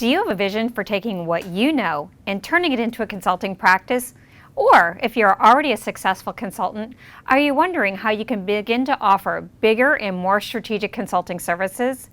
Do you have a vision for taking what you know and turning it into a consulting practice? Or if you're already a successful consultant, are you wondering how you can begin to offer bigger and more strategic consulting services?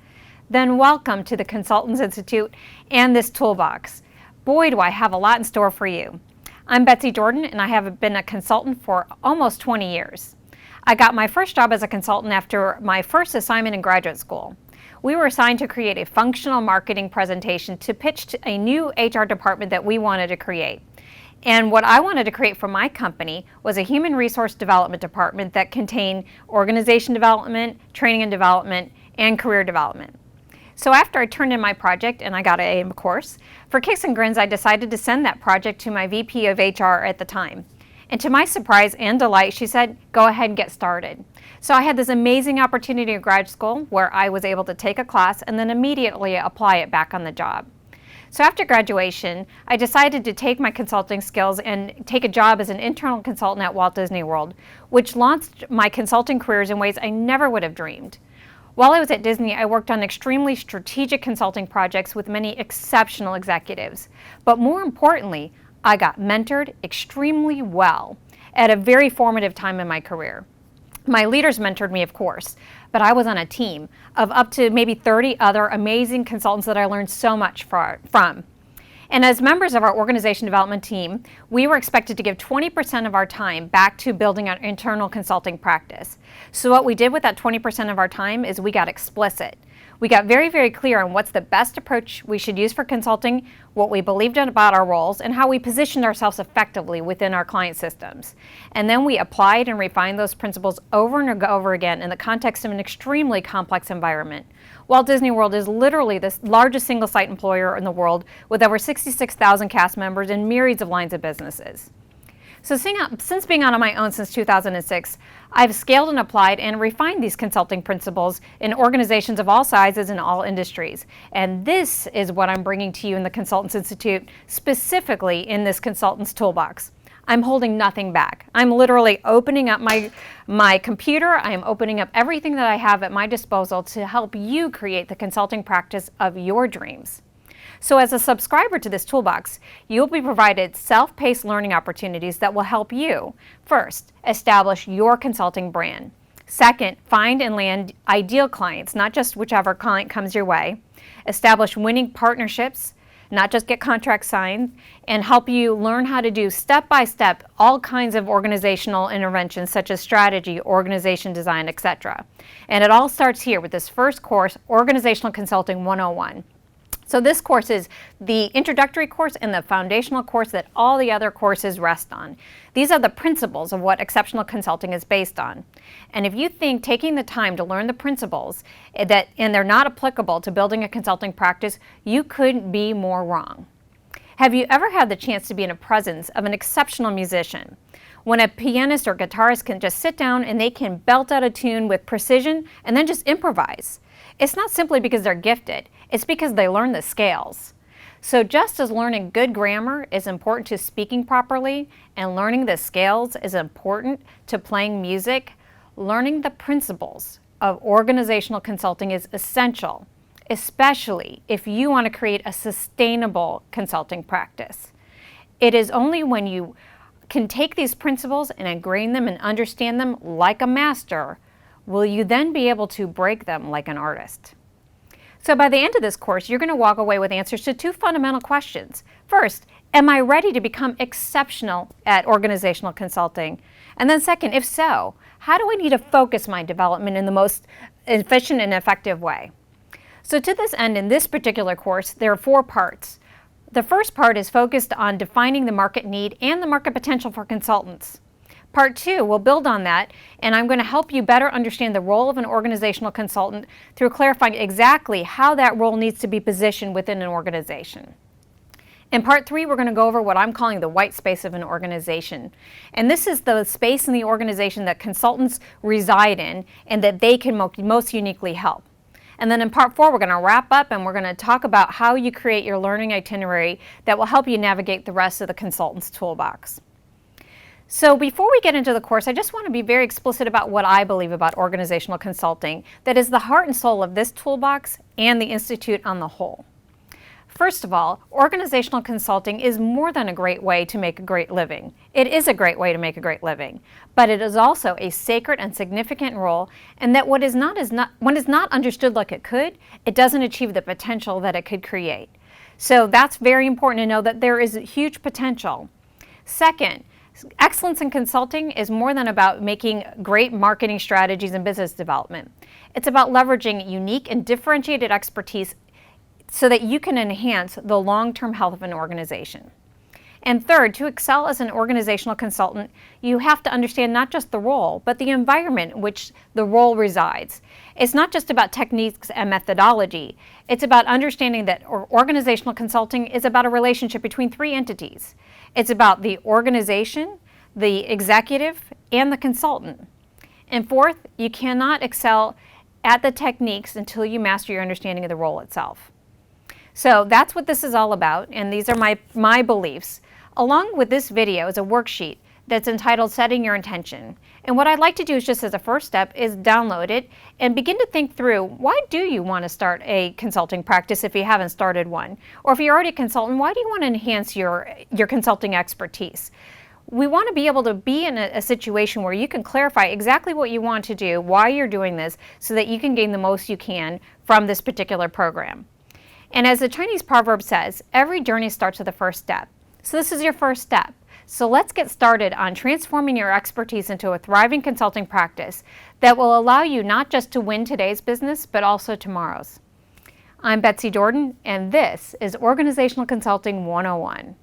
Then welcome to the Consultants Institute and this toolbox. Boy, do I have a lot in store for you. I'm Betsy Jordyn, and I have been a consultant for almost 20 years. I got my first job as a consultant after my first assignment in graduate school. We were assigned to create a functional marketing presentation to pitch to a new HR department that we wanted to create. And what I wanted to create for my company was a human resource development department that contained organization development, training and development, and career development. So after I turned in my project and I got an A, of course, for kicks and grins I decided to send that project to my VP of HR at the time. And to my surprise and delight, she said, go ahead and get started. So I had this amazing opportunity in grad school where I was able to take a class and then immediately apply it back on the job. So after graduation, I decided to take my consulting skills and take a job as an internal consultant at Walt Disney World, which launched my consulting careers in ways I never would have dreamed. While I was at Disney, I worked on extremely strategic consulting projects with many exceptional executives. But more importantly, I got mentored extremely well at a very formative time in my career. My leaders mentored me, of course, but I was on a team of up to maybe 30 other amazing consultants that I learned so much from. And as members of our organization development team, we were expected to give 20% of our time back to building our internal consulting practice. So what we did with that 20% of our time is we got explicit. We got very, very clear on what's the best approach we should use for consulting, what we believed in about our roles, and how we positioned ourselves effectively within our client systems. And then we applied and refined those principles over and over again in the context of an extremely complex environment. Walt Disney World is literally the largest single-site employer in the world with over 66,000 cast members and myriads of lines of businesses. So since being on my own since 2006, I've scaled and applied and refined these consulting principles in organizations of all sizes and all industries. And this is what I'm bringing to you in the Consultants Institute, specifically in this Consultants Toolbox. I'm holding nothing back. I'm literally opening up my computer. I am opening up everything that I have at my disposal to help you create the consulting practice of your dreams. So as a subscriber to this toolbox, you'll be provided self-paced learning opportunities that will help you, first, establish your consulting brand. Second, find and land ideal clients, not just whichever client comes your way. Establish winning partnerships, not just get contracts signed, and help you learn how to do step-by-step all kinds of organizational interventions such as strategy, organization design, etc. And it all starts here with this first course, Organizational Consulting 101. So this course is the introductory course and the foundational course that all the other courses rest on. These are the principles of what exceptional consulting is based on. And if you think taking the time to learn the principles and they're not applicable to building a consulting practice, you couldn't be more wrong. Have you ever had the chance to be in the presence of an exceptional musician? When a pianist or guitarist can just sit down and they can belt out a tune with precision and then just improvise. It's not simply because they're gifted, it's because they learn the scales. So just as learning good grammar is important to speaking properly and learning the scales is important to playing music, learning the principles of organizational consulting is essential, especially if you want to create a sustainable consulting practice. It is only when you can take these principles and ingrain them and understand them like a master will you then be able to break them like an artist. So by the end of this course, you're going to walk away with answers to two fundamental questions. First, am I ready to become exceptional at organizational consulting? And then second, if so, how do I need to focus my development in the most efficient and effective way? So to this end, in this particular course, there are 4 parts. The first part is focused on defining the market need and the market potential for consultants. Part 2 will build on that, and I'm going to help you better understand the role of an organizational consultant through clarifying exactly how that role needs to be positioned within an organization. In Part 3, we're going to go over what I'm calling the white space of an organization. And this is the space in the organization that consultants reside in and that they can most uniquely help. And then in Part 4, we're going to wrap up and we're going to talk about how you create your learning itinerary that will help you navigate the rest of the Consultants Toolbox. So before we get into the course, I just want to be very explicit about what I believe about organizational consulting that is the heart and soul of this toolbox and the Institute on the whole. First of all, organizational consulting is more than a great way to make a great living. It is a great way to make a great living, but it is also a sacred and significant role, and that when it's not understood like it could, it doesn't achieve the potential that it could create. So that's very important to know that there is huge potential. Second, excellence in consulting is more than about making great marketing strategies and business development. It's about leveraging unique and differentiated expertise so that you can enhance the long-term health of an organization. And third, to excel as an organizational consultant, you have to understand not just the role, but the environment in which the role resides. It's not just about techniques and methodology. It's about understanding that organizational consulting is about a relationship between three entities. It's about the organization, the executive, and the consultant. And fourth, you cannot excel at the techniques until you master your understanding of the role itself. So that's what this is all about, and these are my beliefs. Along with this video is a worksheet that's entitled Setting Your Intention. And what I'd like to do is just as a first step is download it and begin to think through, why do you want to start a consulting practice if you haven't started one? Or if you're already a consultant, why do you want to enhance your consulting expertise? We want to be able to be in a situation where you can clarify exactly what you want to do, why you're doing this, so that you can gain the most you can from this particular program. And as the Chinese proverb says, every journey starts with the first step. So this is your first step. So let's get started on transforming your expertise into a thriving consulting practice that will allow you not just to win today's business, but also tomorrow's. I'm Betsy Jordyn, and this is Organizational Consulting 101.